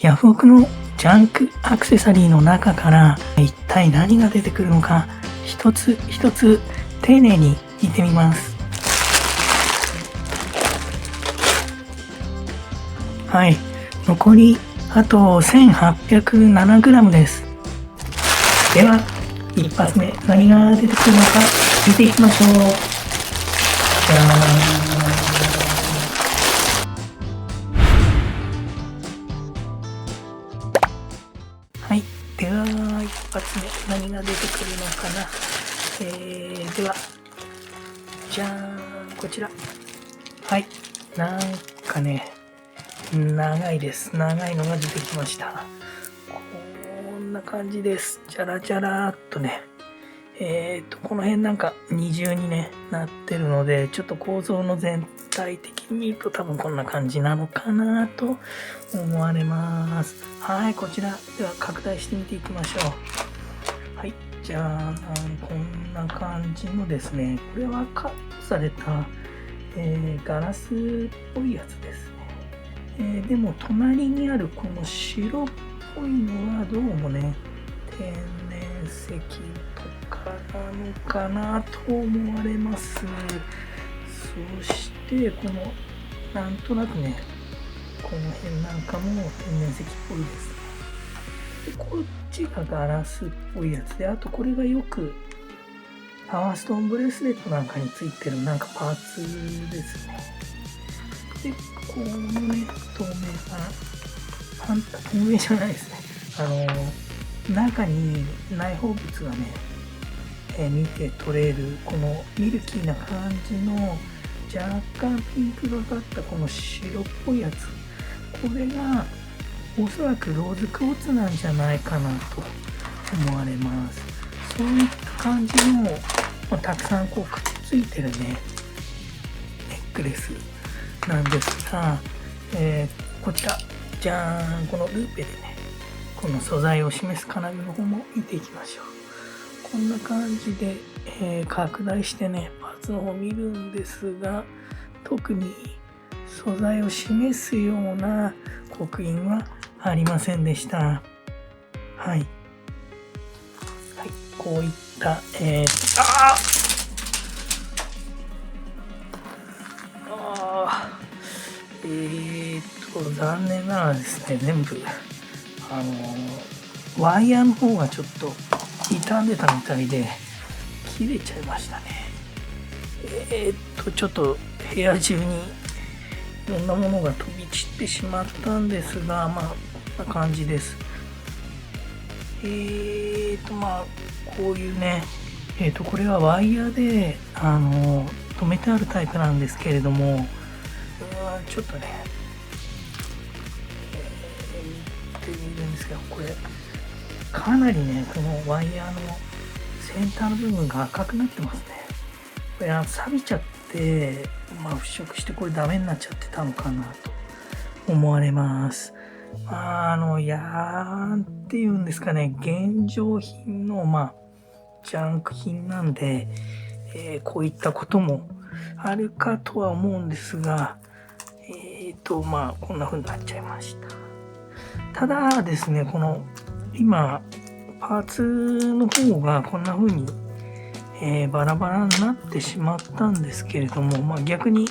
ヤフオクのジャンクアクセサリーの中から一体何が出てくるのか、一つ一つ丁寧に見てみます。はい、残りあと 1807g です。では一発目何が出てくるのか見ていきましょう。じゃーん。はい、では一発目何が出てくるのかな。ではじゃーん、こちら。はい、なんかね、長いです。長いのが出てきました。こんな感じです。チャラチャラーっとね。この辺なんか二重にね、なってるので、ちょっと構造の全体的に見ると多分こんな感じなのかなと思われます。はい、こちら。では拡大してみていきましょう。はい、じゃあ、こんな感じのですね、これはカットされた、ガラスっぽいやつですね。でも隣にあるこの白っぽいのはどうもね、天然石とかなのかなと思われます。そしてこのなんとなくね、この辺なんかも天然石っぽいですね。でこっちがガラスっぽいやつで、あとこれがよくパワーストーンブレスレットなんかについてるなんかパーツですね。でこのね、透明透明じゃないですね。中に内包物がね、見て取れるこのミルキーな感じの若干ピンクがかったこの白っぽいやつ、これがおそらくローズクォーツなんじゃないかなと思われます。そういった感じの、たくさんこうくっついてるねネックレスなんですが、こちらじゃーん、このルーペでね、この素材を示す金具の方も見ていきましょう。こんな感じで、拡大してね、パーツの方見るんですが、特に素材を示すような刻印はありませんでした。はい。はい、こういった、残念ながらですね、全部、ワイヤーの方がちょっと傷んでたみたいで、切れちゃいましたね。ちょっと部屋中にいろんなものが飛び散ってしまったんですが、まあ、こんな感じです。まあ、こういうね、これはワイヤーで、止めてあるタイプなんですけれども、ちょっとね、見てみるんですけど、これ、かなりね、このワイヤーの先端の部分が赤くなってますね。これ錆びちゃって、まあ、腐食してこれダメになっちゃってたのかなと思われます。まあ、なんていうんですかね、現状品の、まあ、ジャンク品なんで、こういったこともあるかとは思うんですが、まあ、こんな風になっちゃいました。ただですね、この、今、パーツの方がこんな風に、バラバラになってしまったんですけれども、まあ、逆に、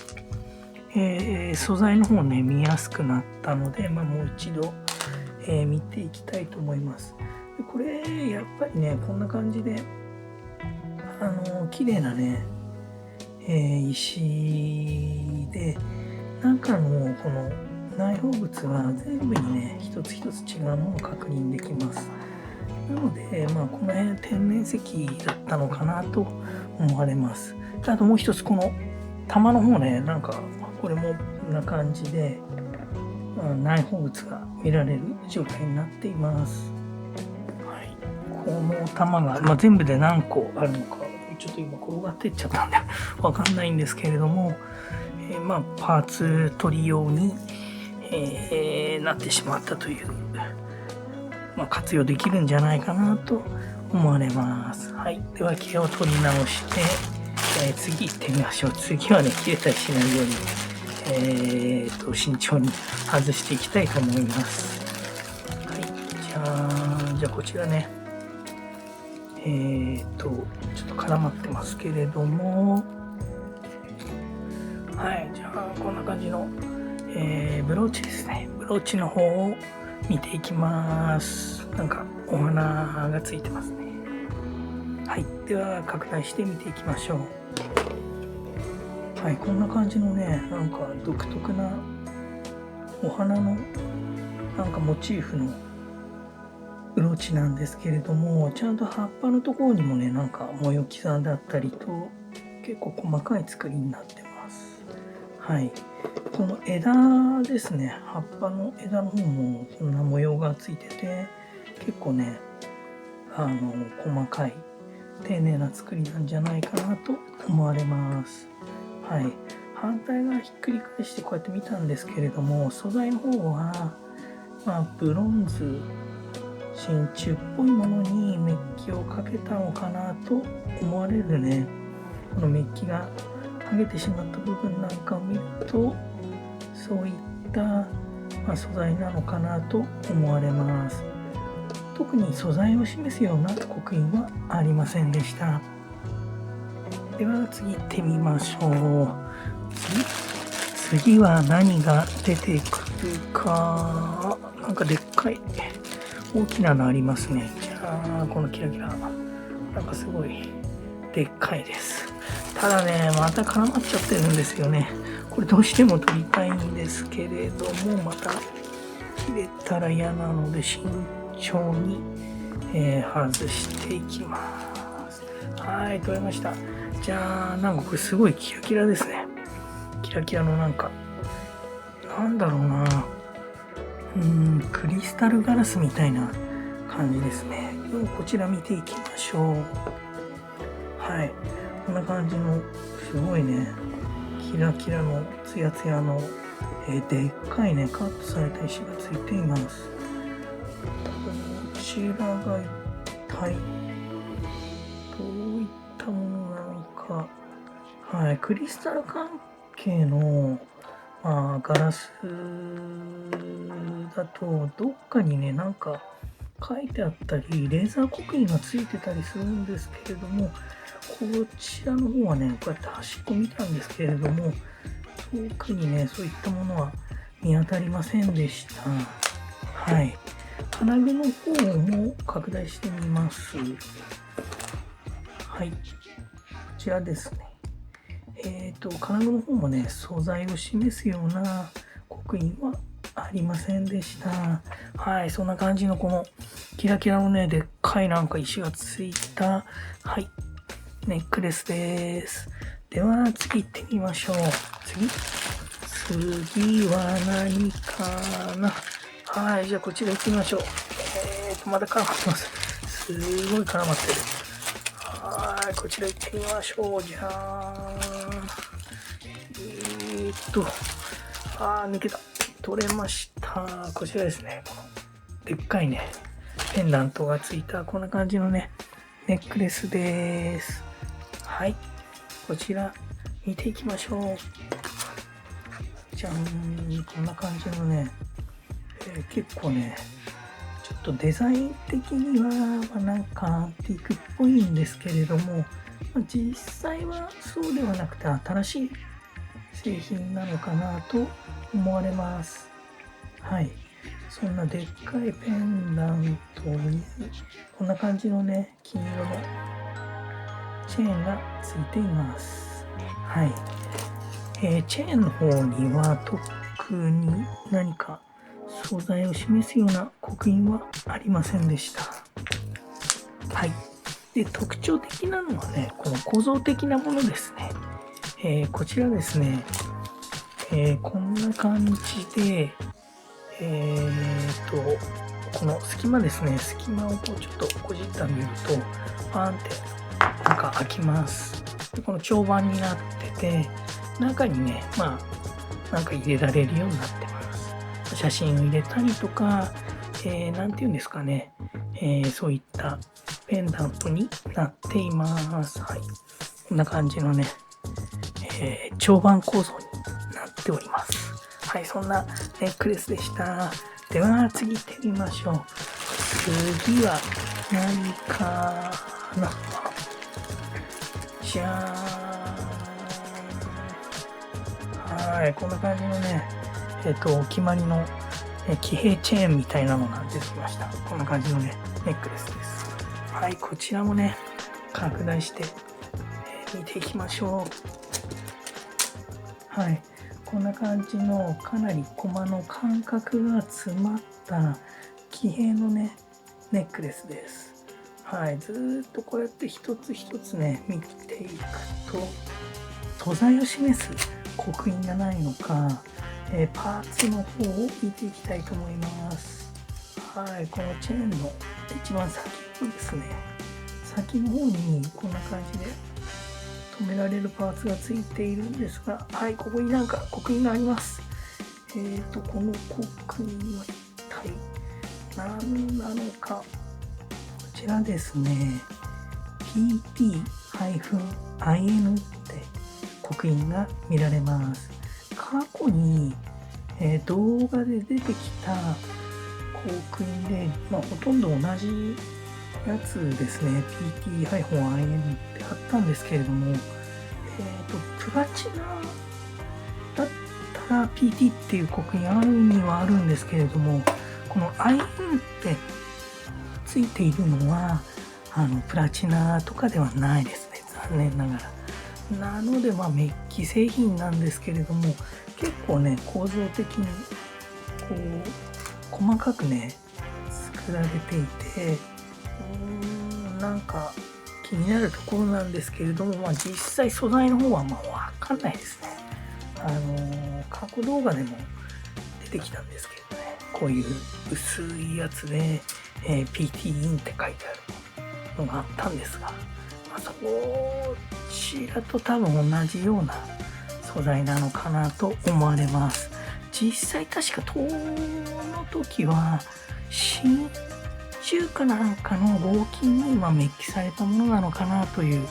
素材の方ね、見やすくなったので、まあ、もう一度、見ていきたいと思います。でこれ、やっぱりね、こんな感じで、綺麗なね、石で、中のこの内包物は全部にね、一つ一つ違うものを確認できます。なので、まあ、この辺天然石だったのかなと思われます。あともう一つ、この玉の方ね、なんか、これもこんな感じで、まあ、内包物が見られる状態になっています。はい、この玉が、まあ、全部で何個あるのか、ちょっと今転がっていっちゃったんでわかんないんですけれども、まあ、パーツ取り用に、なってしまったという、まあ、活用できるんじゃないかなと思われます。はい、では毛を取り直して、次行ってみましょう。次はね、切れたりしないように、慎重に外していきたいと思います。ゃーん。じゃあこちらね、ちょっと絡まってますけれども、はい、じゃあこんな感じの、ブローチですね。ブローチの方を見ていきます。なんかお花がついてますね。はい、では拡大して見ていきましょう。はい、こんな感じのね、なんか独特なお花のなんかモチーフのブローチなんですけれども、ちゃんと葉っぱのところにもね、なんか模様刻んであったりと、結構細かい作りになってます。はい。この枝ですね、葉っぱの枝の方もそんな模様がついてて、結構ね、細かい、丁寧な作りなんじゃないかなと思われます。はい。反対側ひっくり返してこうやって見たんですけれども、素材の方は、ブロンズ、真鍮っぽいものにメッキをかけたのかなと思われるね。このメッキが剥げてしまった部分なんかを見ると、そういった、素材なのかなと思われます。特に素材を示すような刻印はありませんでした。では次行ってみましょう。次は何が出てくるか。なんかでっかい大きなのありますね。じゃあこのキラキラなんかすごいでっかいです。ただね、また絡まっちゃってるんですよね。これどうしても取りたいんですけれども、また切れたら嫌なので慎重に、外していきます。はい、取れました。じゃあなんかこれすごいキラキラですね。キラキラのなんかなんだろうな、クリスタルガラスみたいな感じですね。こちら見ていきましょう。はい、こんな感じのすごいね、キラキラのツヤツヤの、でっかいねカットされた石がついています。こちらが一体どういったものなのか。はい、クリスタル関係のガラスだとどっかにねなんか書いてあったりレーザー刻印がついてたりするんですけれども、こちらの方はねこうやって端っこ見たんですけれども、特にねそういったものは見当たりませんでした。はい、金具の方も拡大してみます。はい、こちらですね。金具の方もね素材を示すような刻印はありませんでした。はい、そんな感じのこのキラキラのねでっかいなんか石がついた、はい、ネックレスです。では次行ってみましょう。次は何かな。はい、じゃあこちら行ってみましょう。まだ絡まってます。すごい絡まってる。はい、こちら行ってみましょう。じゃあ抜けた。取れました。こちらですね。このでっかいね、ペンダントがついたこんな感じのね、ネックレスです。はい。こちら見ていきましょう。じゃん。こんな感じのね、結構ね、ちょっとデザイン的には、なんかアンティークっぽいんですけれども、実際はそうではなくて新しい製品なのかなと思われます。はい。そんなでっかいペンダントにこんな感じのね金色のチェーンがついています。はい。チェーンの方には特に何か素材を示すような刻印はありませんでした。はい。で、特徴的なのはね、この構造的なものですね。こちらですね、こんな感じで、この隙間ですね、隙間をこうちょっとこじってみると、パーンってなんか開きます。でこの長板になってて、中にね、なんか入れられるようになってます。写真を入れたりとか、なんていうんですかね、そういったペンダントになっています。はい。こんな感じのね、長板構造になっております。はい、そんなネックレスでした。では次行ってみましょう。次は何かな。じゃーん。はい、こんな感じのね、お決まりの騎兵チェーンみたいなのが出てきました。こんな感じのね、ネックレスです。はい、こちらもね、拡大して、見ていきましょう。はい、こんな感じのかなりコマの間隔が詰まった騎兵のね、ネックレスです。はい、ずーっとこうやって一つ一つね、見ていくと、素材を示す刻印がないのか、パーツの方を見ていきたいと思います。はい、このチェーンの一番先のですね、先の方にこんな感じで止められるパーツがついているんですが、はい、ここになんか刻印があります。この刻印は一体何なのか。こちらですね、pp-in って刻印が見られます。過去に、動画で出てきた刻印で、ほとんど同じやつですね、pt-in ってあったんですけれども、プラチナだったら PT っていう刻印あるにはあるんですけれども、この IN ってついているのはプラチナとかではないですね、残念ながら。なのでメッキ製品なんですけれども、結構ね構造的にこう細かくね作られていて、なんか気になるところなんですけれども、実際素材の方はわかんないですね。過去動画でも出てきたんですけどね、こういう薄いやつで、PT-in って書いてあるのがあったんですが、そちらと多分同じような素材なのかなと思われます。実際確か東の時は真鍮かなんかの合金にメッキされたものなのかなという、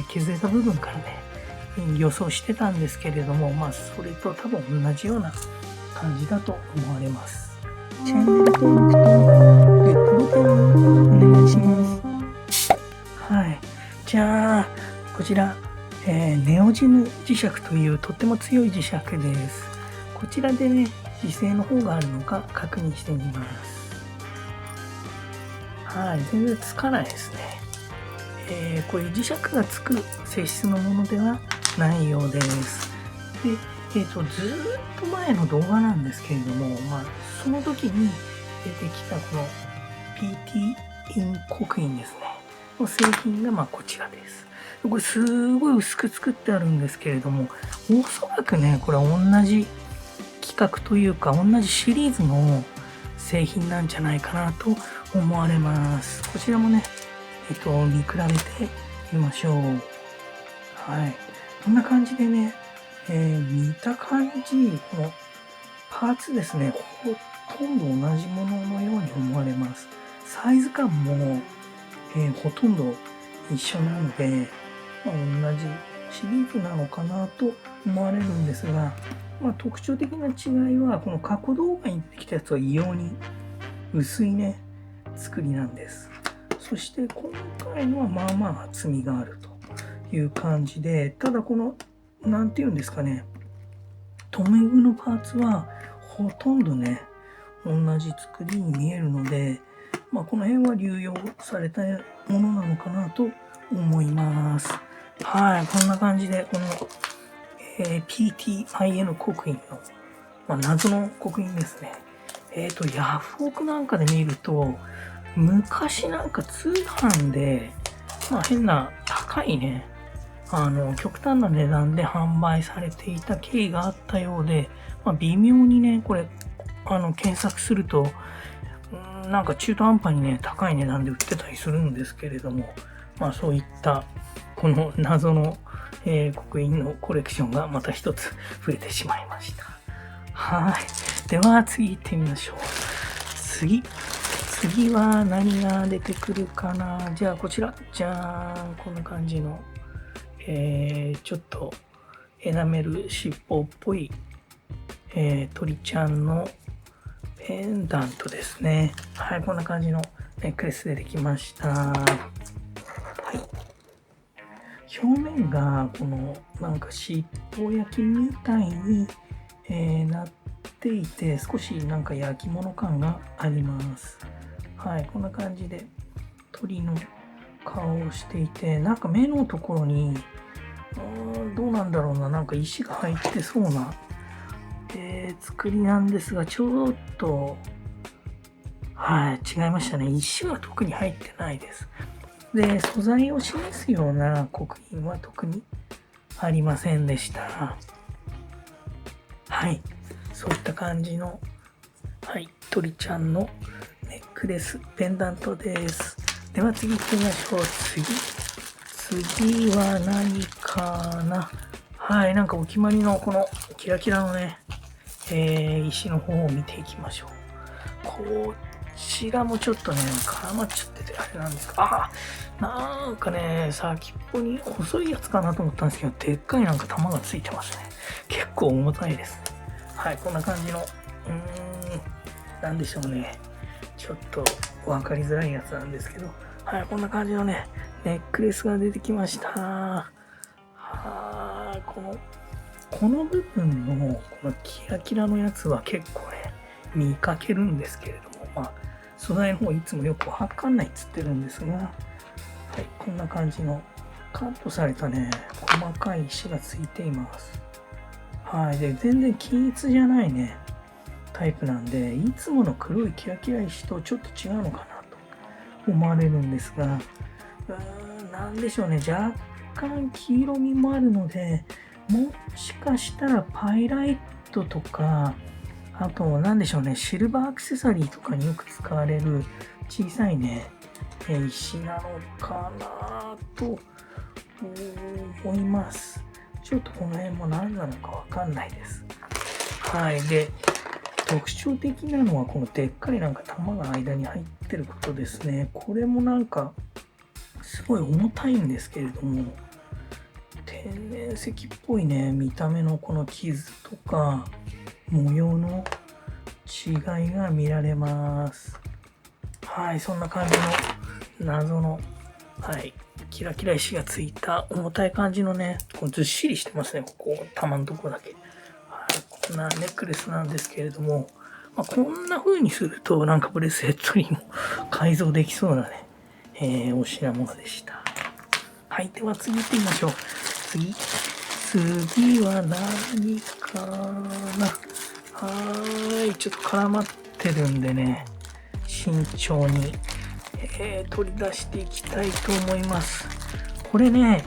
削れた部分からね予想してたんですけれども、それと多分同じような感じだと思われます。チャンネル登録とグッドボタンをお願いします。はい、じゃあこちら、ネオジム磁石というとっても強い磁石です。こちらでね磁性の方があるのか確認してみます。はい、全然つかないですね。こういう磁石がつく性質のものではないようです。で、ずーっと前の動画なんですけれども、その時に出てきたこの PT-in 刻印ですねの製品がこちらです。これすごい薄く作ってあるんですけれども、おそらくねこれは同じ企画というか同じシリーズの製品なんじゃないかなと思われます。こちらもね、見比べてみましょう。はい、こんな感じでね、見た感じこのパーツですね、ほとんど同じもののように思われます。サイズ感も、ほとんど一緒なので、同じシリーズなのかなと思われるんですが、特徴的な違いはこの過去動画に出てきたやつは異様に薄いね作りなんです。そして今回のは厚みがあるという感じで、ただこのなんていうんですかね、留め具のパーツはほとんどね同じ作りに見えるので、この辺は流用されたものなのかなと思います。はい、こんな感じでこの、PT-in 刻印の、謎の刻印ですね。ヤフオクなんかで見ると昔なんか通販で、変な高いね極端な値段で販売されていた経緯があったようで、微妙にねこれ検索するとなんか中途半端にね高い値段で売ってたりするんですけれども、そういったこの謎の、刻印のコレクションがまた一つ増えてしまいました。はい、では次行ってみましょう。次は何が出てくるかな。じゃあこちらじゃーん、こんな感じのちょっとエナメル尻尾っぽい、鳥ちゃんの、ペンダントですね。はい、こんな感じのネックレスでできました。はい。表面がこのなんか尻尾焼きみたいに、なっていて、少しなんか焼き物感があります。はい、こんな感じで鳥の顔をしていて、なんか目のところにどうなんだろうな、なんか石が入ってそうな、作りなんですが、ちょっと、はい、違いましたね。石は特に入ってないです。で、素材を示すような刻印は特にありませんでした。はい、そういった感じの、はい、鳥ちゃんのネックレス、ペンダントです。では次行ってみましょう。次は何かな。はい、なんかお決まりのこのキラキラのね、石の方を見ていきましょう。こちらもちょっとね、絡まっちゃっててあれなんですか。なんかね、先っぽに細いやつかなと思ったんですけど、でっかいなんか玉がついてますね。結構重たいですね。はい、こんな感じの、なんでしょうね。ちょっと分かりづらいやつなんですけど、はい、こんな感じのね、ネックレスが出てきました。はい、この部分のこのキラキラのやつは結構ね、見かけるんですけれども、まあ、素材の方いつもよくわかんないっつってるんですが、はい、こんな感じのカットされたね、細かい石がついています。はい、で、全然均一じゃないね、タイプなんで、いつもの黒いキラキラ石とちょっと違うのかなと思われるんですが、なんでしょうね、若干黄色みもあるので、もしかしたらパイライトとか、あと、なんでしょうね、シルバーアクセサリーとかによく使われる小さいね、石なのかなと思います。ちょっとこの辺も何なのかわかんないです。はい。で、特徴的なのはこのでっかいなんか玉が間に入ってることですね。これもなんかすごい重たいんですけれども、天然石っぽいね、見た目のこの傷とか模様の違いが見られます。はい、そんな感じの謎の、はい、キラキラ石がついた重たい感じのね、こうずっしりしてますね、ここ、玉のとこだけ。はい、こんなネックレスなんですけれども、まあ、こんな風にすると、なんかブレスレットにも改造できそうなね、お品物でした。はい、では次行ってみましょう。次は何かな。ちょっと絡まってるんでね、慎重に、取り出していきたいと思います。これね、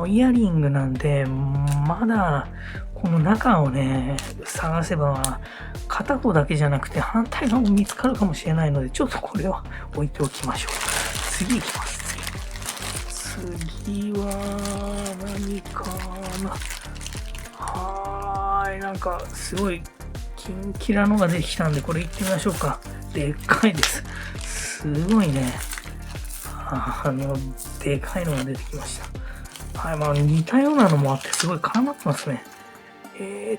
イヤリングなんで、まだ、この中をね、探せば、片方だけじゃなくて反対側も見つかるかもしれないので、ちょっとこれは置いておきましょう。次行きます。次は、何かな。なんか、すごい、キンキラのが出てきたんで、これ行ってみましょうか。でっかいです。すごいね。でかいのが出てきました。はい、まあ似たようなのもあって、すごい絡まってますね。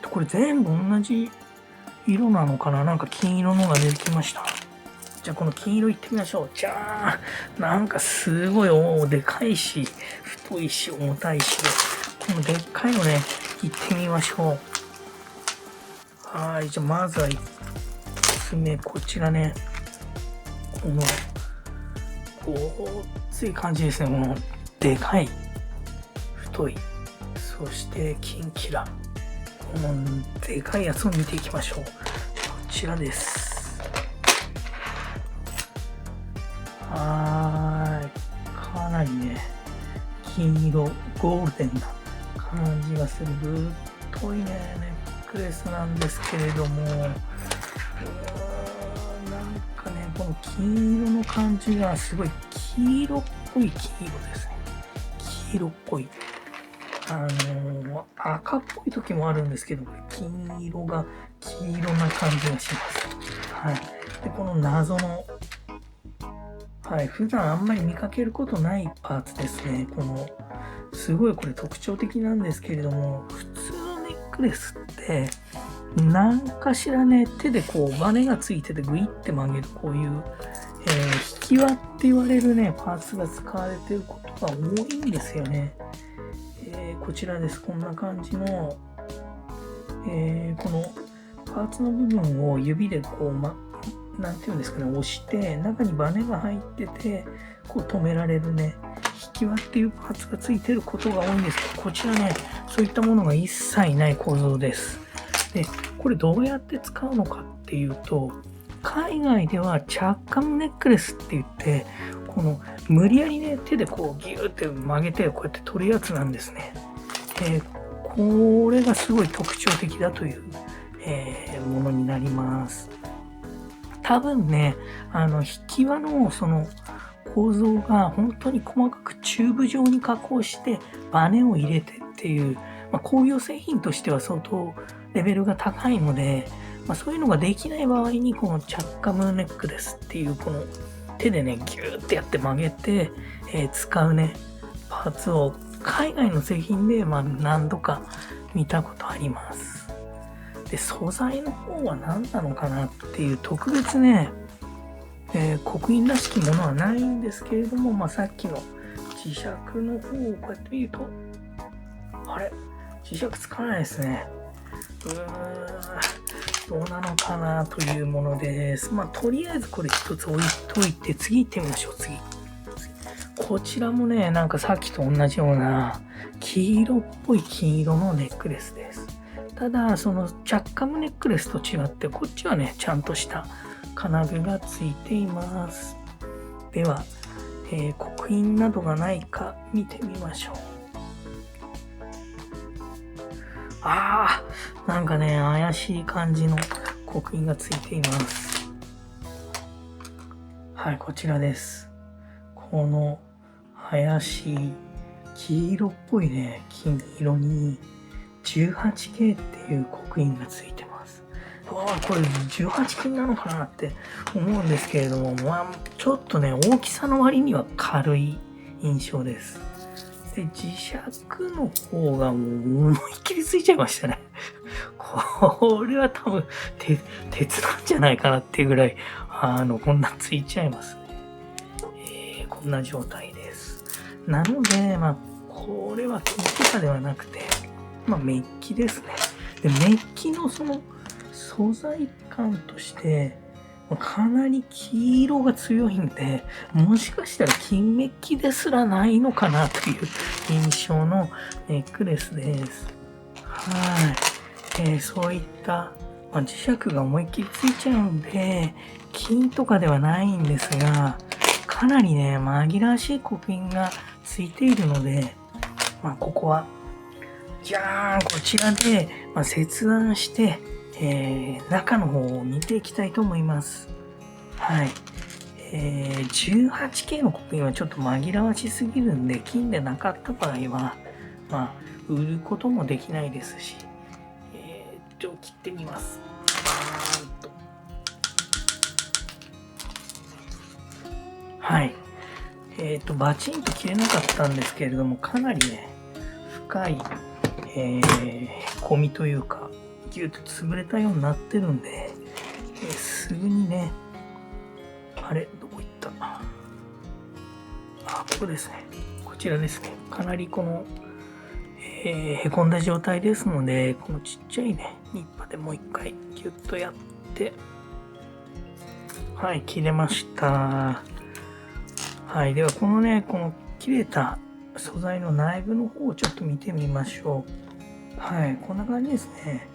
これ全部同じ色なのかな。なんか金色のが出てきました。じゃあこの金色いってみましょう。じゃあ、なんかすごいでかいし、太いし、重たいしで、このでっかいのね、いってみましょう。はい、じゃあまずは1つ目、こちらね。この、つい感じですね。この、でかい、太い、そしてキンキラ。このでかいやつを見ていきましょう。こちらです。かなりね、金色、ゴールデンな感じがするぶっといね、ネックレスなんですけれども、なんかね、この金色の感じがすごい黄色っぽい黄色ですね。黄色っぽい。赤っぽい時もあるんですけど、金色が黄色な感じがします。はい。で、この謎の、はい、普段あんまり見かけることないパーツですね。すごいこれ特徴的なんですけれども、普通のネックレスって、何かしらね、手でこうバネがついててグイって曲げるこういう、引き輪って言われるね、パーツが使われてることが多いんですよね。こちらです。こんな感じの、このパーツの部分を指でこう、なんていうんですかね、押して、中にバネが入ってて、こう止められるね、引き輪っていうパーツがついてることが多いんですけど、こちらね、そういったものが一切ない構造です。で、これどうやって使うのかっていうと、海外ではチャッカムネックレスって言って、この無理やりね、手でこうギューって曲げてこうやって取るやつなんですね。これがすごい特徴的だという、ものになります。多分ね、引き輪のその構造が本当に細かくチューブ状に加工してバネを入れてっていう、工業製品としては相当レベルが高いので、そういうのができない場合にこのチャッカムネックレスっていうこの手でねギューってやって曲げて、使うねパーツを海外の製品で何度か見たことあります。で、素材の方は何なのかなっていう特別ね、刻印らしきものはないんですけれども、さっきの磁石の方をこうやって見ると、あれ磁石つかないですね。どうなのかなというものです。とりあえずこれ一つ置いといて、次行ってみましょう。次。こちらもね、なんかさっきと同じような黄色っぽい金色のネックレスです。ただ、そのチャッカムネックレスと違って、こっちはね、ちゃんとした金具がついています。では、刻印などがないか見てみましょう。なんかね、怪しい感じの刻印がついています。はい、こちらです。この怪しい黄色っぽいね、金色に 18K っていう刻印がついてます。これ18金なのかなって思うんですけれども、ちょっとね、大きさの割には軽い印象です。で、磁石の方がもう思いっきりついちゃいましたね。これは多分鉄なんじゃないかなっていうぐらい、こんなついちゃいますね。こんな状態です。なので、これは金とかではなくて、メッキですね。で、メッキのその素材感として、かなり黄色が強いんで、もしかしたら金メッキですらないのかなという印象のネックレスです。はい。そういった、磁石が思いっきりついちゃうんで、金とかではないんですが、かなりね、紛らわしい刻印がついているので、ここは、じゃーん、こちらで、切断して、中の方を見ていきたいと思います。はい。18K の刻印はちょっと紛らわしすぎるんで、金でなかった場合は、売ることもできないですし、切ってみます。バーンと。はい。バチンと切れなかったんですけれども、かなりね、深い、込みというか、ギュッと潰れたようになってるんで、すぐにね、あれ、どこ行った？ここですね。こちらですね。かなりこの、へこんだ状態ですので、このちっちゃいね、ニッパでもう一回ギュッとやって、はい、切れました。はい、ではこのね、この切れた素材の内部の方をちょっと見てみましょう。はい、こんな感じですね。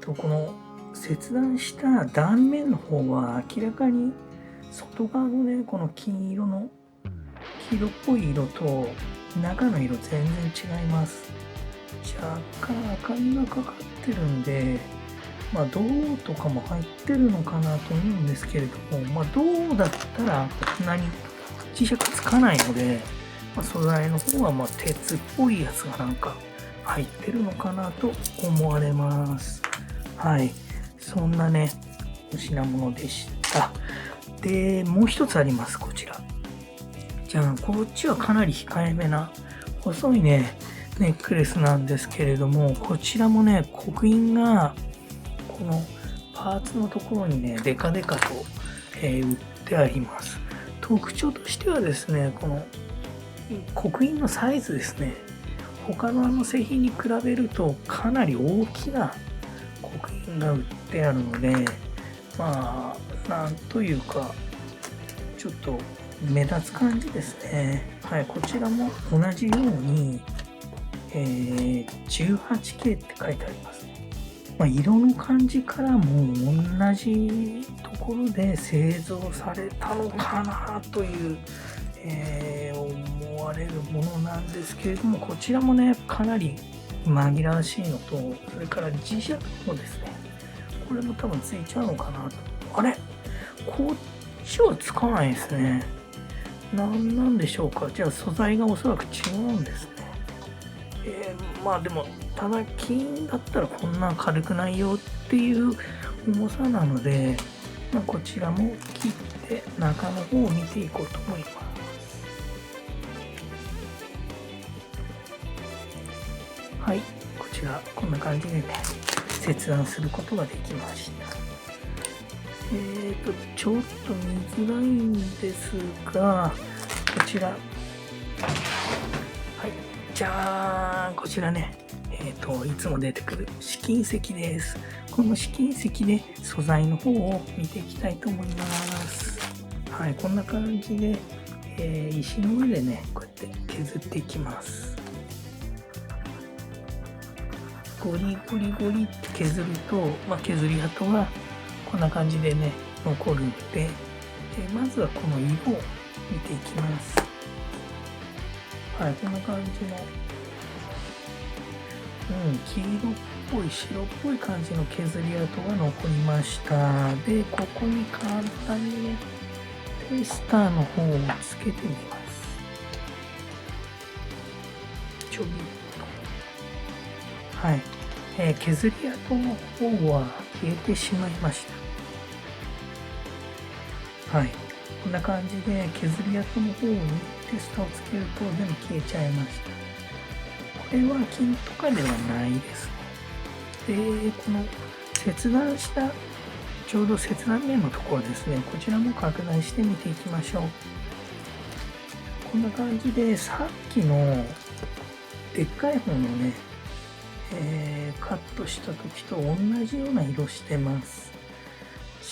この切断した断面の方は明らかに外側のね、この黄色っぽい色と中の色全然違います。若干赤みがかかってるんで、銅とかも入ってるのかなと思うんですけれども、銅だったらこんなに磁石つかないので、素材の方は鉄っぽいやつがなんか入ってるのかなと思われます。はい。そんなね、お品物でした。で、もう一つあります、こちら。じゃあ、こっちはかなり控えめな、細いね、ネックレスなんですけれども、こちらもね、刻印が、このパーツのところにね、デカデカと、売ってあります。特徴としてはですね、この刻印のサイズですね。他の製品に比べるとかなり大きな刻印が売ってあるので、まあ、なんというか、ちょっと目立つ感じですね。はい、こちらも同じように、18K って書いてありますね。まあ、色の感じからも同じところで製造されたのかなという、思われるものなんですけれども、こちらもね、かなり紛らわしいのと、それから磁石もですね、これも多分ついちゃうのかなと。あれ、こっちはつかないですね。何なんでしょうか。じゃあ素材がおそらく違うんですね。まあでも、ただ金だったらこんな軽くないよっていう重さなので、まあ、こちらも切って中の方を見ていこうと思います。はい、こちらこんな感じでね、切断することができました。ちょっと見づらいんですが、こちら、はい、じゃーん、こちらね、いつも出てくる試金石です。この試金石で素材の方を見ていきたいと思います。はい、こんな感じで、石の上でね、こうやって削っていきます。ゴリゴリゴリって削ると、まあ、削り跡がこんな感じでね、残るので、まずはこの色を見ていきます。はい、こんな感じの、黄色っぽい、白っぽい感じの削り跡が残りました。で、ここに簡単にね、テスターの方をつけてみます。ちょびっと。はい。削り跡の方は消えてしまいました。はい。こんな感じで削り跡の方にテスターをつけると全部消えちゃいました。これは金とかではないですね。で、この切断した、ちょうど切断面のところですね。こちらも拡大して見ていきましょう。こんな感じで、さっきのでっかい方のね、カットした時と同じような色してます。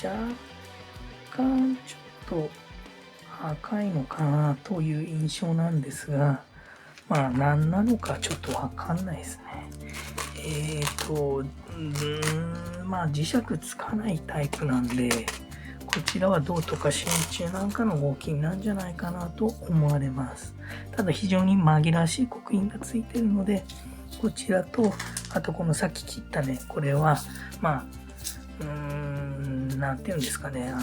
若干ちょっと赤いのかなという印象なんですが、まあ何なのかちょっとわかんないですね。まあ磁石つかないタイプなんで、こちらは銅とか真鍮なんかの合金なんじゃないかなと思われます。ただ非常に紛らわしい刻印がついてるので、こちらと、あとこのさっき切ったね、これは、まあ、なんていうんですかね、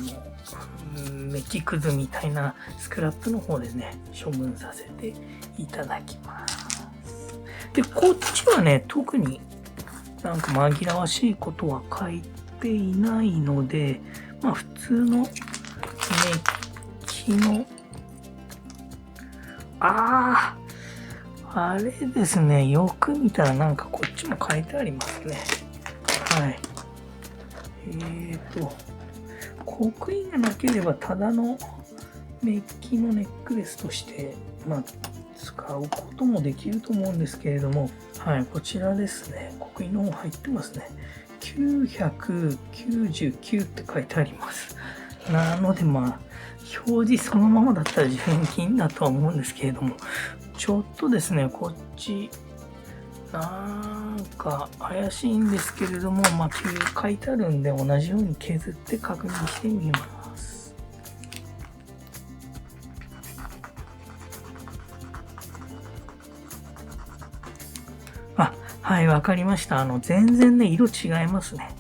メッキくずみたいなスクラップの方でね、処分させていただきます。で、こっちはね、特になんか紛らわしいことは書いていないので、まあ普通のメッキの、あれですね、よく見たらなんかこっちも書いてありますね。はい。刻印がなければただのメッキのネックレスとして、まあ、使うこともできると思うんですけれども、はい、こちらですね、刻印の方入ってますね。999って書いてあります。なのでまあ、表示そのままだったら純金だとは思うんですけれども、ちょっとですね、こっち、なんか怪しいんですけれども、まあ、書いてあるんで同じように削って確認してみます。はい、わかりました。全然ね、色違いますね。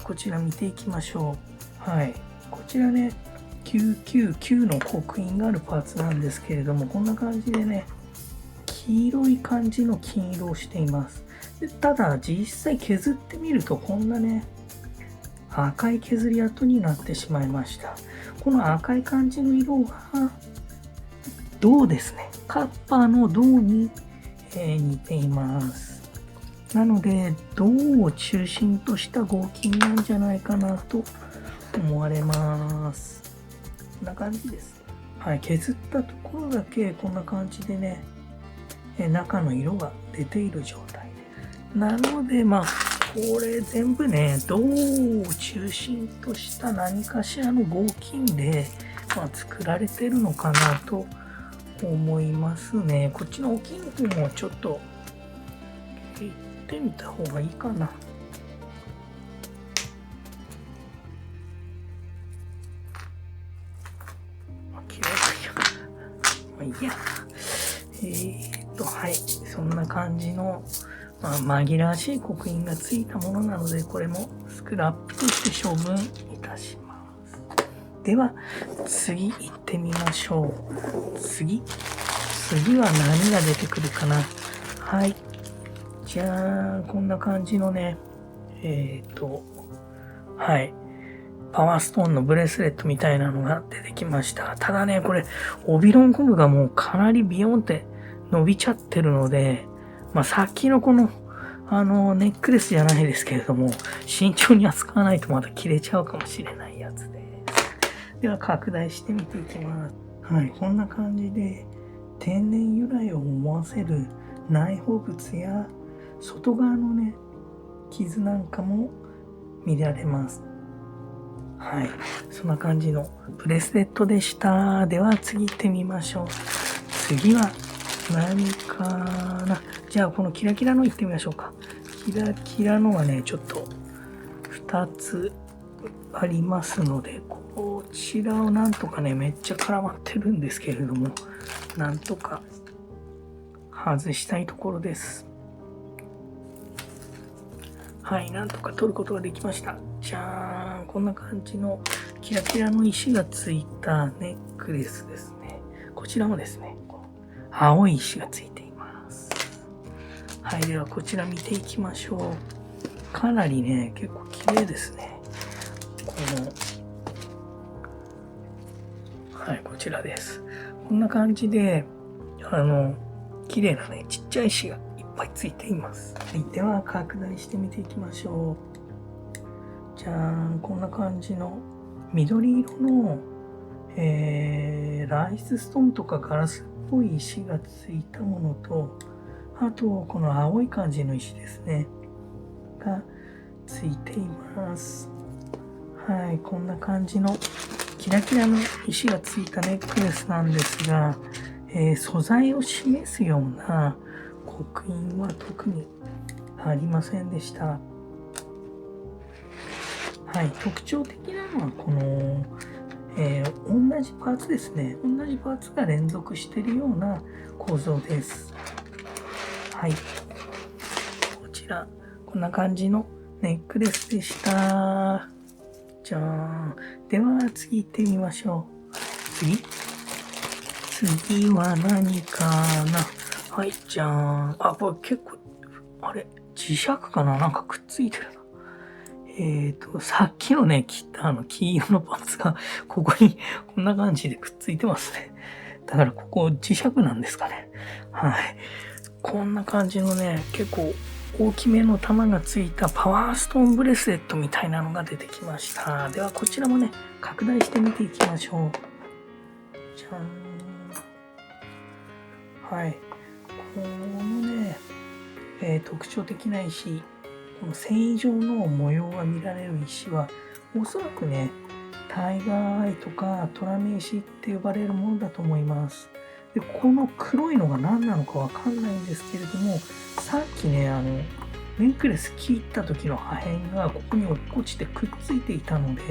こちら見ていきましょう。はい。こちらね、999の刻印があるパーツなんですけれども、こんな感じでね、黄色い感じの金色をしています。でただ、実際削ってみると、こんなね、赤い削り跡になってしまいました。この赤い感じの色は、銅ですね。カッパーの銅に、似ています。なので銅を中心とした合金なんじゃないかなと思われます。こんな感じです。はい、削ったところだけこんな感じでね、中の色が出ている状態なので、これ全部ね、銅を中心とした何かしらの合金で、作られてるのかなと思いますね。こっちの大きい方もちょっと行ってみた方がいいかな。いいや。はい。そんな感じの、紛らわしい刻印がついたものなので、これもスクラップとして処分いたします。では、次行ってみましょう。次は何が出てくるかな。はい。じゃーん、こんな感じのね、はい。パワーストーンのブレスレットみたいなのが出てきました。ただね、これ、オビロンゴムがもうかなりビヨンって伸びちゃってるので、さっきのこの、ネックレスじゃないですけれども、慎重に扱わないとまた切れちゃうかもしれないやつです。では、拡大してみていきます。はい、こんな感じで、天然由来を思わせる内包物や、外側のね、傷なんかも見られます。はい。そんな感じのブレスレットでした。では次行ってみましょう。次は何かな。じゃあこのキラキラの行ってみましょうか。キラキラのはね、ちょっと2つありますので、こちらをなんとかね、めっちゃ絡まってるんですけれども、なんとか外したいところです。はい、なんとか取ることができました。じゃーん、こんな感じのキラキラの石がついたネックレスですね。こちらもですね、青い石がついています。はい、ではこちら見ていきましょう。かなりね、結構綺麗ですね。はい、こちらです。こんな感じで、綺麗なね、ちっちゃい石がいっぱいついています。はい、では拡大してみていきましょう。じゃーん、こんな感じの緑色の、ライスストーンとかガラスっぽい石がついたものと、あとこの青い感じの石ですねがついています。はい、こんな感じのキラキラの石がついたネックレスなんですが、素材を示すような刻印は特にありませんでした。はい、特徴的なのはこの、同じパーツですね。同じパーツが連続しているような構造です。はい。こちら、こんな感じのネックレスでした。じゃーん。では次行ってみましょう。次は何かな。はい、じゃーん。これ結構、あれ、磁石かな、なんかくっついてるな。さっきのね、切った黄色のパーツが、ここにこんな感じでくっついてますね。だからここ磁石なんですかね。はい。こんな感じのね、結構大きめの玉がついたパワーストーンブレスレットみたいなのが出てきました。ではこちらもね、拡大してみていきましょう。じゃーん。はい。このね、特徴的な石、この繊維状の模様が見られる石は、おそらくね、タイガーアイとかトラメ石って呼ばれるものだと思います。で、この黒いのが何なのかわかんないんですけれども、さっきね、ネックレス切った時の破片がここに落っこちてくっついていたので、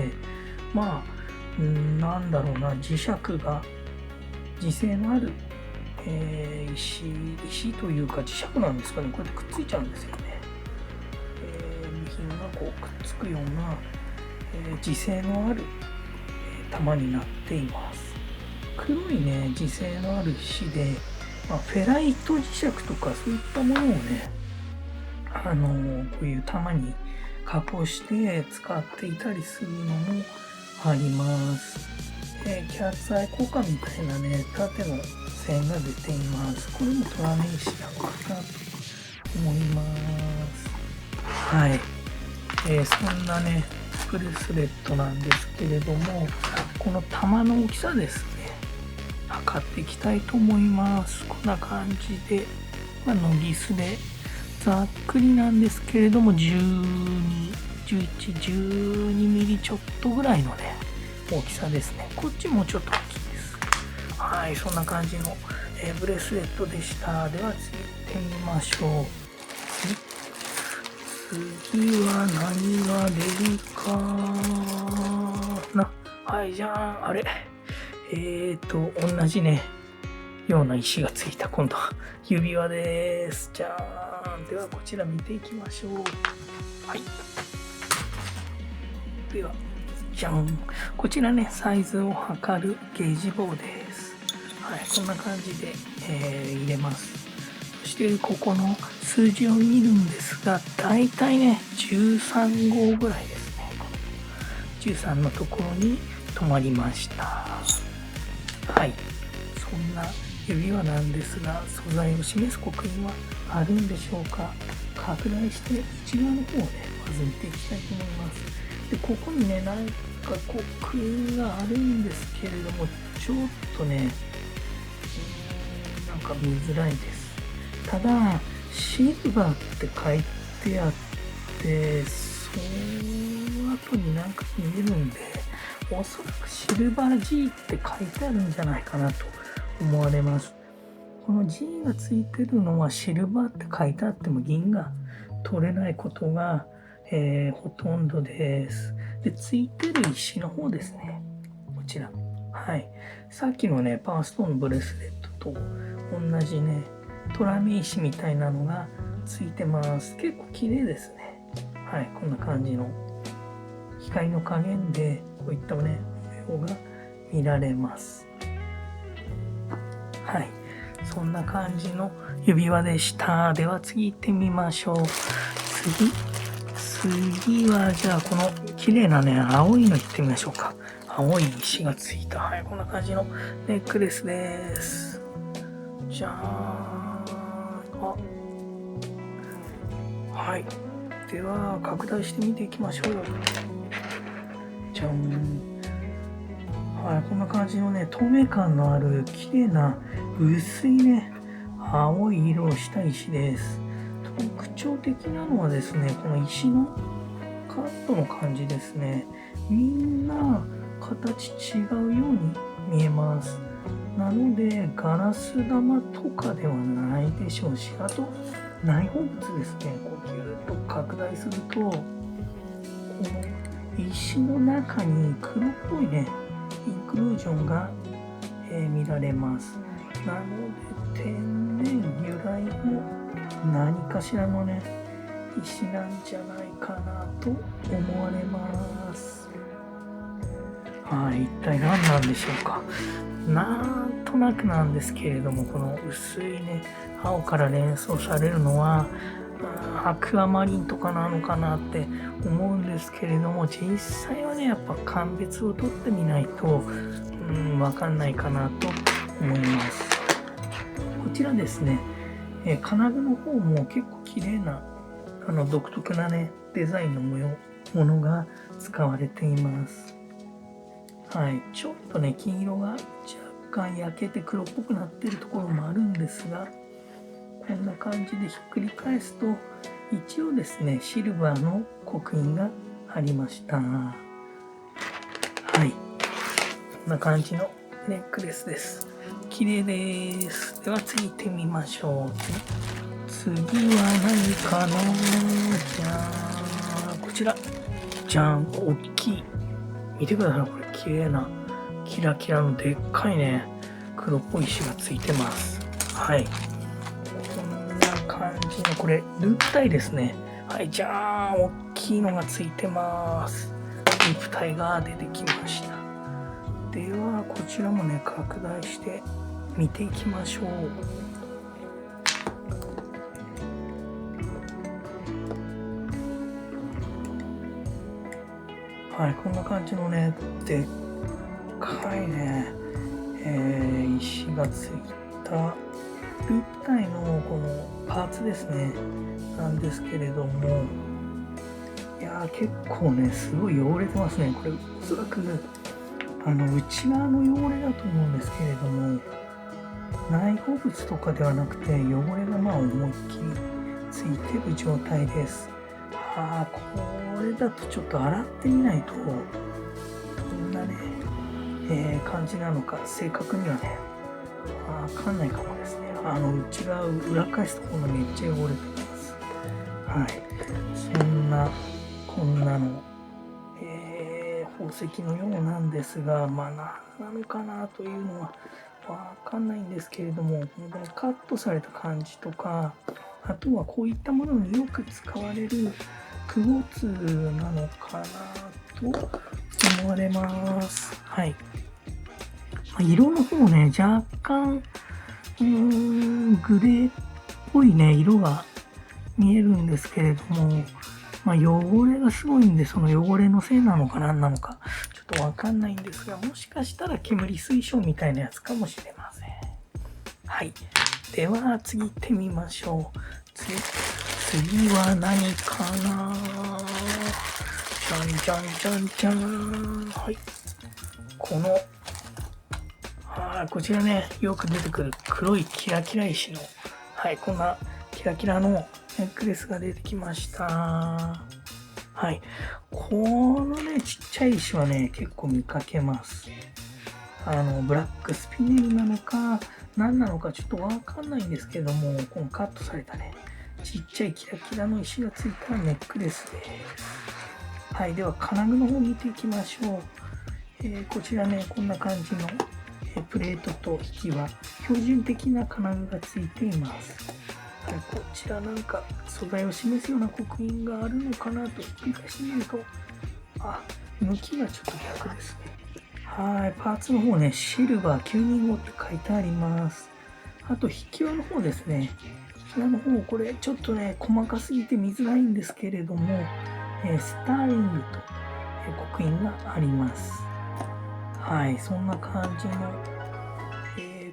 なんだろうな、磁石が、磁性のある、石というか磁石なんですかね、こうやってくっついちゃうんですよね。部品がこうくっつくような、磁性のある、玉になっています。黒いね、磁性のある石で、フェライト磁石とかそういったものをね、こういう玉に加工して使っていたりするのもあります。キャッツアイ効果みたいなね、縦の線が出ています。これもトラメ石なのかなと思います。はい。そんなね、ブレスレットなんですけれども、この玉の大きさですね、測っていきたいと思います。こんな感じで、ノギスで、ざっくりなんですけれども、12、11、12ミリちょっとぐらいのね、大きさですね。こっちもちょっと大きいです。はい、そんな感じの、ブレスレットでした。では次行ってみましょう。次は何が出るかな。はい、じゃあ、あれ。同じね、ような石がついた今度は指輪です。じゃあ、ではこちら見ていきましょう。はい。では、じゃん。こちらね、サイズを測るゲージ棒です。はい、こんな感じで、入れます。そしてここの数字を見るんですが、だいたいね、13号ぐらいですね。13のところに止まりました。はい。そんな指輪なんですが、素材を示す刻印はあるんでしょうか。拡大して内側の方をね、まず見ていきたいと思います。で、ここにね、なんか刻印があるんですけれども、ちょっとね、なんか見づらいです。ただ、シルバーって書いてあって、その後になんか見えるんで、おそらくシルバー G って書いてあるんじゃないかなと思われます。この G がついてるのはシルバーって書いてあっても銀が取れないことが、ほとんどです。で、ついてる石の方ですね。こちら。はい。さっきのね、パワーストーンのブレスレットと同じね、トラミ石みたいなのがついてます。結構綺麗ですね。はい。こんな感じの光の加減でこういったね、模様が見られます。はい。そんな感じの指輪でした。では次行ってみましょう。次はじゃあこの綺麗なね、青いの行ってみましょうか。青い石がついた。はい、こんな感じのネックレスです。じゃあ、はい。では、拡大して見ていきましょう。じゃん。はい、こんな感じのね、透明感のある綺麗な薄いね、青い色をした石です。特徴的なのはですね、この石のカットの感じですね。みんな形違うように見えます。なので、ガラス玉とかではないでしょうし、あと、内包物ですね。こうギュッと拡大すると、この石の中に黒っぽいね、インクルージョンが、見られます。なので、天然由来の何かしらのね、石なんじゃないかなと思われます。はい、一体何なんでしょうか。なんとなくなんですけれども、この薄いね、青から連想されるのは、アクアマリンとかなのかなって思うんですけれども、実際はね、やっぱ鑑別を取ってみないと、わかんないかなと思います。こちらですね、金具の方も結構綺麗な、独特なね、デザインのものが使われています。はい、ちょっとね、金色が若干焼けて黒っぽくなってるところもあるんですが、こんな感じでひっくり返すと、一応ですね、シルバーの刻印がありました。はい。こんな感じのネックレスです。綺麗です。では次行ってみましょう。次は何かな。じゃあ、こちら。じゃん、大きい。見てください、これ綺麗な、キラキラのでっかいね、黒っぽい石がついてます。はい。こんな感じの、これ、ループタイですね。はい、じゃあ、大きいのがついてます。ループタイが出てきました。では、こちらもね、拡大して見ていきましょう。はい、こんな感じのね、でっかいね、石がついたループタイのこのパーツですね、なんですけれども、やー、結構ね、すごい汚れてますね。これ、おそらく、内側の汚れだと思うんですけれども、内包物とかではなくて、汚れがまあ思いっきりついてる状態です。これだとちょっと洗ってみないと、こんなね、感じなのか、正確にはね、わかんないかもですね。内側、裏返すところがめっちゃ汚れてます。はい。そんな、こんなの、宝石のようなんですが、まあ何なのかなというのはわかんないんですけれども、このカットされた感じとか、あとはこういったものによく使われるクォーツなのかなと思われます。はい。色の方ね、若干、グレーっぽいね、色が見えるんですけれども、汚れがすごいんで、その汚れのせいなのか何なのか、ちょっとわかんないんですが、もしかしたら煙水晶みたいなやつかもしれません。はい。では、次行ってみましょう。次は何かな。じゃんじゃんじゃんじゃん。はい。こちらね、よく出てくる黒いキラキラ石の、はい、こんなキラキラのネックレスが出てきました。はい。このね、ちっちゃい石はね、結構見かけます。ブラックスピネルなのか、何なのかちょっとわかんないんですけども、このカットされたね、ちっちゃいキラキラの石がついたネックレスです。はい。では、金具の方見ていきましょう。こちらね、こんな感じのプレートと引きは標準的な金具がついています。はい、こちらなんか素材を示すような刻印があるのかなとひっくり返してみると、向きがちょっと逆ですね。はい、パーツの方ね、シルバー925って書いてあります。あと、引き輪の方ですね。引き輪の方、これちょっとね、細かすぎて見づらいんですけれども、スターリングと刻印があります。はい、そんな感じの、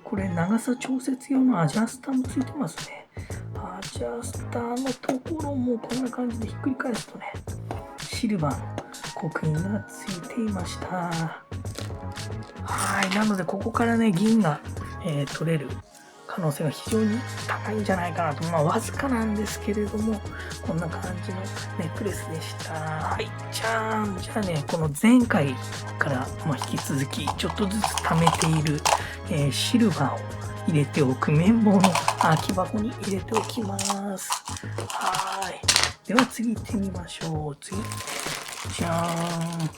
これ長さ調節用のアジャスターもついてますね。アジャスターのところもこんな感じでひっくり返すとね、シルバーの刻印がついていました。はい、なのでここからね、銀が、取れる可能性が非常に高いんじゃないかなと、わずかなんですけれども、こんな感じのネックレスでした。はい、じゃあね、この前回から、引き続きちょっとずつ貯めている、シルバーを入れておく綿棒の空き箱に入れておきます。はい。では次行ってみましょう。次。じゃーん。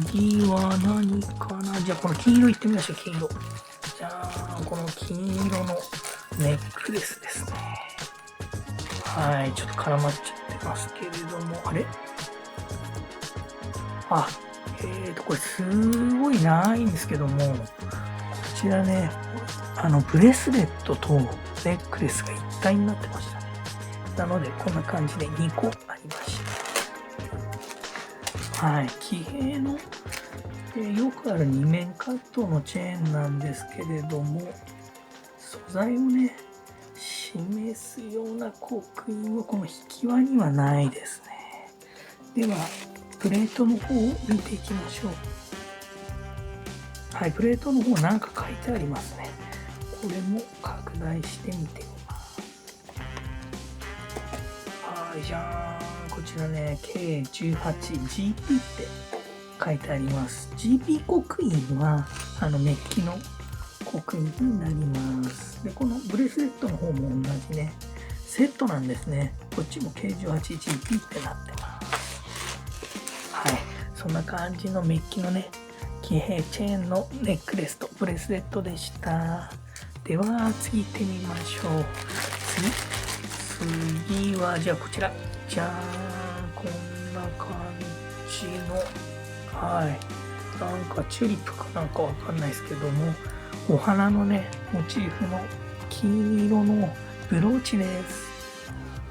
次は何かな。じゃあこの金色行ってみましょう。金色。じゃあこの金色のネックレスですね。はい。ちょっと絡まっちゃってますけれども。あれこれすごい長いんですけども、こちらね、ブレスレットとネックレスが一体になってましたね。なので、こんな感じで2個ありました。はい。騎兵の、よくある2面カットのチェーンなんですけれども、素材をね、示すような刻印はこの引き輪にはないですね。では、プレートの方を見ていきましょう。はい、プレートの方なんか書いてありますね。これも拡大してみてみます。はい、じゃーん。こちらね、K18GP って書いてあります。GP 刻印は、メッキの刻印になります。で、このブレスレットの方も同じね、セットなんですね。こっちも K18GP ってなってます。はい、そんな感じのメッキのね、騎兵チェーンのネックレスとブレスレットでした。では次行ってみましょう。次はじゃあこちら。じゃーん。こんな感じの、はい。なんかチューリップかなんかわかんないですけども、お花のね、モチーフの金色のブローチです。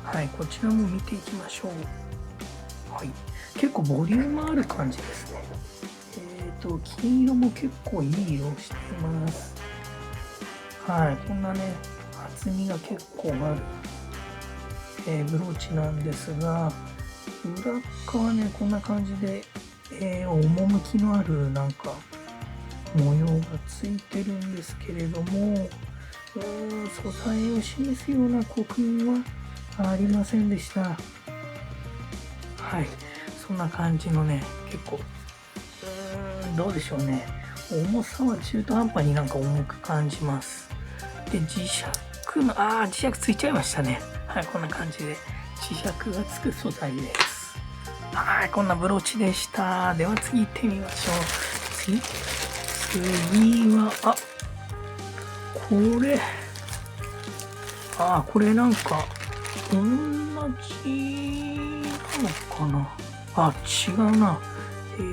はい、こちらも見ていきましょう。はい。結構ボリュームある感じですね。金色も結構いい色しています。はい、こんなね、厚みが結構ある、ブローチなんですが、裏側ね、こんな感じで、趣のあるなんか模様がついてるんですけれども、素材を示すような刻印はありませんでした。はい、そんな感じのね、結構、どうでしょうね。重さは中途半端になんか重く感じます。で、磁石の、磁石ついちゃいましたね。はい、こんな感じで磁石がつく素材です。はい、こんなブローチでした。では次行ってみましょう。次は、これなんか、同じなのかな。違うな。違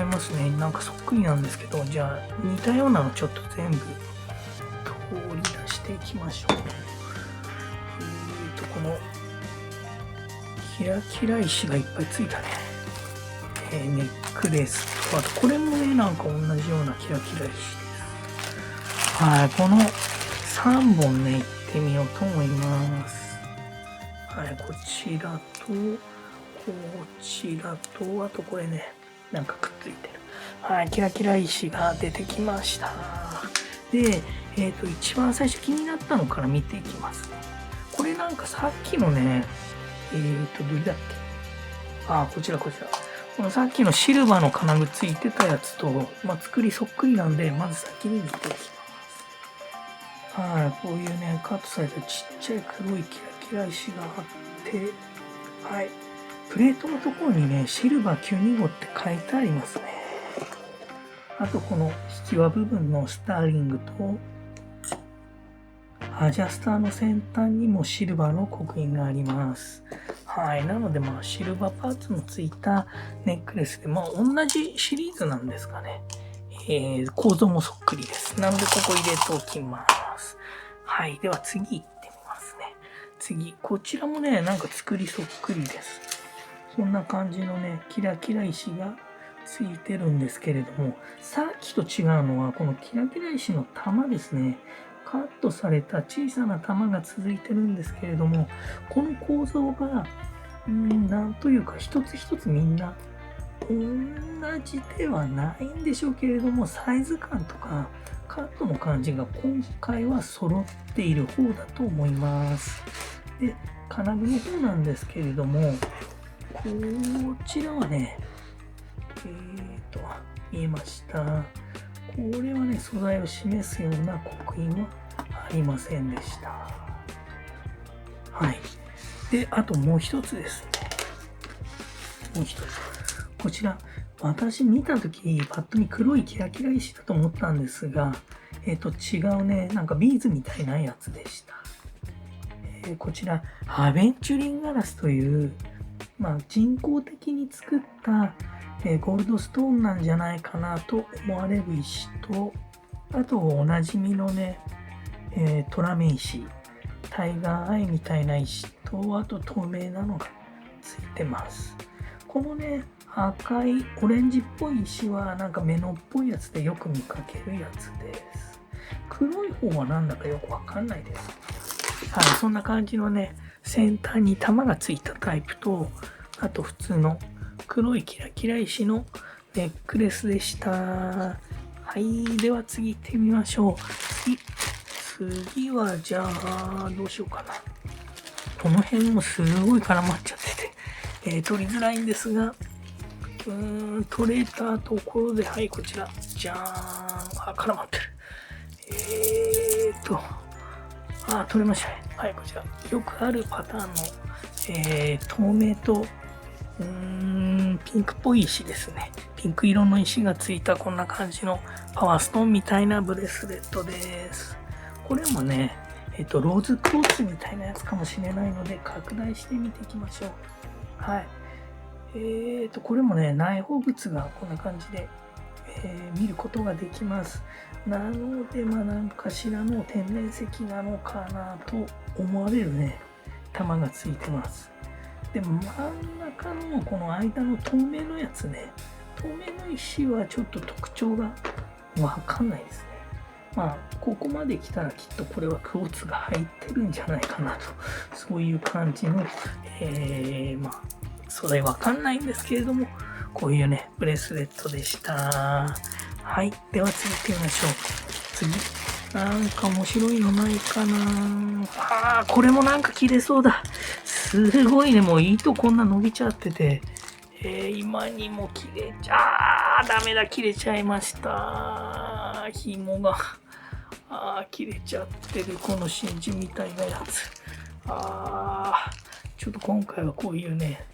いますね。なんかそっくりなんですけど、じゃあ似たようなのちょっと全部取り出していきましょう。このキラキラ石がいっぱいついたね。ネックレスと、あとこれもね、なんか同じようなキラキラ石です。はい、この3本ね、いってみようと思います。はい、こちらと、こちらと、あとこれね、なんかくっついてる。はい、キラキラ石が出てきました。で、一番最初気になったのから見ていきますね。これなんかさっきのね、どれだっけ？こちら。このさっきのシルバーの金具ついてたやつと、作りそっくりなんで、まず先に見ていきます。はい、こういうね、カットされたちっちゃい黒いキラキラ石があって、はい、プレートのところにね、シルバー925って書いてありますね。あとこの引き輪部分のスターリングと、アジャスターの先端にもシルバーの刻印があります。はい。なので、シルバーパーツのついたネックレスで、同じシリーズなんですかね。構造もそっくりです。なので、ここ入れておきます。はい。では次行ってみますね。次。こちらもね、なんか作りそっくりです。こんな感じのね、キラキラ石がついてるんですけれども、さっきと違うのは、このキラキラ石の玉ですね。カットされた小さな玉が続いてるんですけれども、この構造が、なんというか一つ一つみんな同じではないんでしょうけれども、サイズ感とかカットの感じが今回は揃っている方だと思います。で、金具の方なんですけれども、こちらはね、見えました。これはね、素材を示すような刻印はありませんでした。はい。で、あともう一つですね。もう一つ。こちら、私見たとき、パッと見黒いキラキラ石だと思ったんですが、違うね、なんかビーズみたいなやつでした。こちら、アベンチュリンガラスという、人工的に作ったゴールドストーンなんじゃないかなと思われる石と、あとおなじみのね、トラメ石、タイガーアイみたいな石と、あと透明なのがついてます。このね、赤いオレンジっぽい石はなんかメノっぽいやつでよく見かけるやつです。黒い方はなんだかよくわかんないです。はい、そんな感じのね、先端に玉がついたタイプと、あと普通の黒いキラキラ石のネックレスでした。はい、では次行ってみましょう。次はじゃあ、どうしようかな。この辺もすごい絡まっちゃってて、取りづらいんですが、取れたところで、はい、こちら、じゃーん、絡まってる。取れましたね。はい、こちら。よくあるパターンの、透明と、ピンクっぽい石ですね。ピンク色の石がついたこんな感じのパワーストーンみたいなブレスレットです。これもね、ローズクォーツみたいなやつかもしれないので、拡大してみていきましょう。はい。これもね、内包物がこんな感じで、見ることができます。なので、何かしらの天然石なのかなと思われるね、玉がついてます。で、真ん中のこの間の透明のやつね、透明の石はちょっと特徴がわかんないですね。ここまで来たらきっとこれはクォーツが入ってるんじゃないかなと、そういう感じの、素材わかんないんですけれども、こういうね、ブレスレットでした。はい。では次行ってみましょう。次。なんか面白いのないかな。これもなんか切れそうだ。すごいね、もう糸こんな伸びちゃってて。今にも切れちゃダメだ、切れちゃいました。紐が。切れちゃってる。この真珠みたいなやつ。ちょっと今回はこういうね、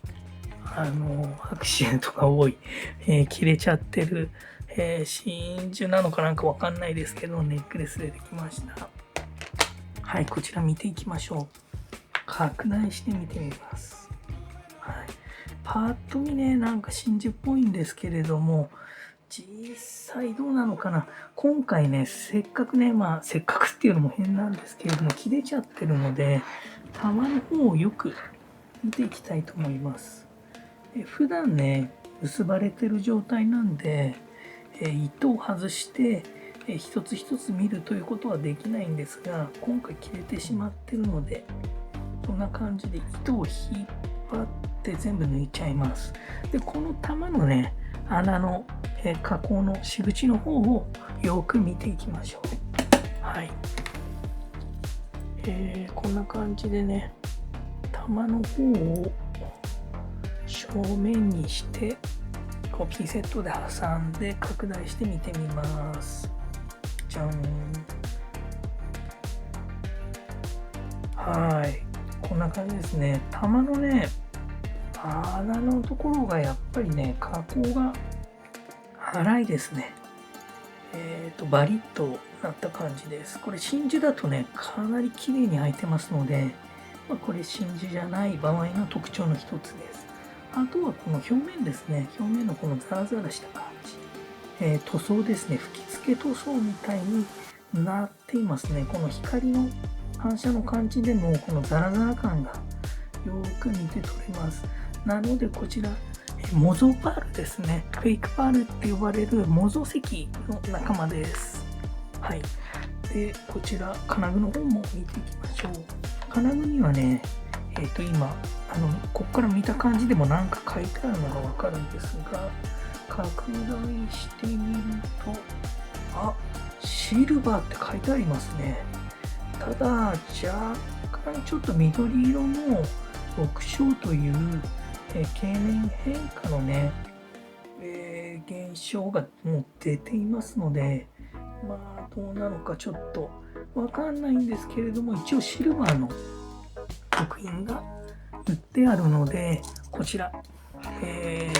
アクシデントが多い、切れちゃってる、真珠なのかなんかわかんないですけど、ネックレスでできました。はい、こちら見ていきましょう。拡大して見てみます。はい、パッと見ね、なんか真珠っぽいんですけれども、実際どうなのかな。今回ね、せっかくね、せっかくっていうのも変なんですけれども、切れちゃってるので、玉の方をよく見ていきたいと思います。普段ね、結ばれてる状態なんで、糸を外して、一つ一つ見るということはできないんですが、今回切れてしまってるので、こんな感じで糸を引っ張って全部抜いちゃいます。で、この玉のね、穴の、加工の仕口の方をよく見ていきましょう。はい。こんな感じでね、玉の方を正面にしてこうピンセットで挟んで拡大して見てみます。じゃん。はい、こんな感じですね。玉のね、穴のところがやっぱりね、加工が粗いですね。バリッとなった感じです。これ真珠だとね、かなり綺麗に開いてますので、これ真珠じゃない場合の特徴の一つです。あとはこの表面ですね。表面のこのザラザラした感じ。塗装ですね。吹き付け塗装みたいになっていますね。この光の反射の感じでもこのザラザラ感がよく見て取れます。なのでこちら、模造パールですね。フェイクパールって呼ばれる模造石の仲間です。はい。で、こちら、金具の方も見ていきましょう。金具にはね、今、ここから見た感じでも何か書いてあるのがわかるんですが、拡大してみると、シルバーって書いてありますね。ただ、若干ちょっと緑色の極小という、経年変化のね、現象がもう出ていますので、どうなのかちょっとわかんないんですけれども、一応シルバーの刻印が売ってあるので、こちら、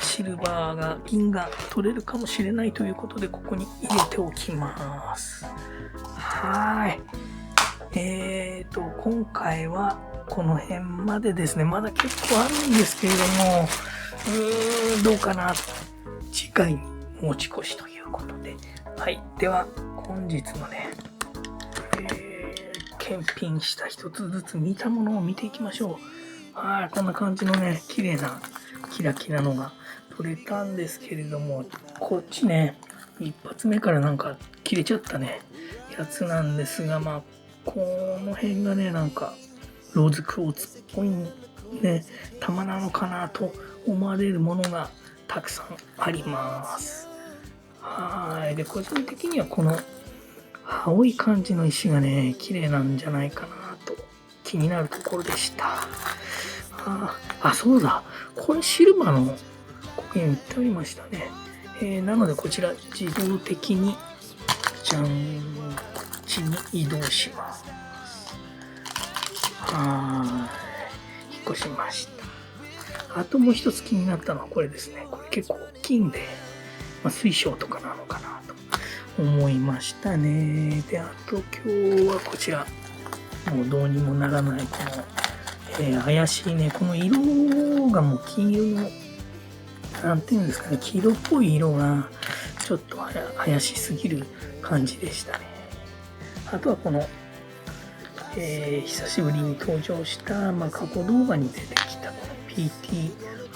シルバーが銀が取れるかもしれないということで、ここに入れておきます。はい。今回はこの辺までですね。まだ結構あるんですけれども、どうかな。次回に持ち越しということで。はい。では、本日のね、検品した一つずつ見たものを見ていきましょう。はい。こんな感じのね、綺麗なキラキラのが取れたんですけれども、こっちね、一発目からなんか切れちゃったね、やつなんですが、この辺がね、なんか、ローズクォーツっぽいね、玉なのかなと思われるものがたくさんあります。はい。で、個人的にはこの青い感じの石がね、綺麗なんじゃないかなと気になるところでした。そうだ。これシルバーの刻印売ってありましたね。なのでこちら自動的に、じゃん、こっちに移動します。引っ越しました。あともう一つ気になったのはこれですね。これ結構大きいんで、水晶とかなのかなと思いましたね。で、あと今日はこちら、もうどうにもならないこの、怪しいね、この色がもう黄色の、なんていうんですかね、黄色っぽい色がちょっと怪しすぎる感じでしたね。あとはこの、久しぶりに登場した、過去動画に出てきたこの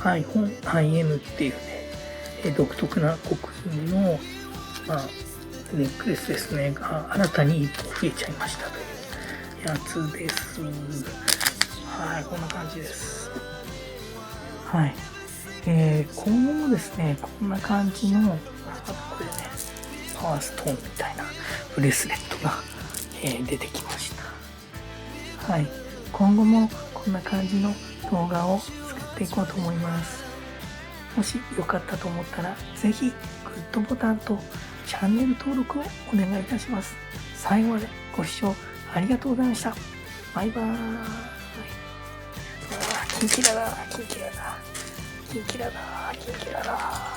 PT-IN っていうね、独特な刻印の、ネックレスですね、が新たに増えちゃいましたというやつです。はい、こんな感じです。はい。今後もですね、こんな感じの、これね、パワーストーンみたいなブレスレットが、出てきました。はい。今後もこんな感じの動画を作っていこうと思います。もしよかったと思ったら、ぜひグッドボタンとチャンネル登録をお願いいたします。最後までご視聴ありがとうございました。バイバーイ。キンキラだ、キンキラだ、キンキラだ、キンキラだ。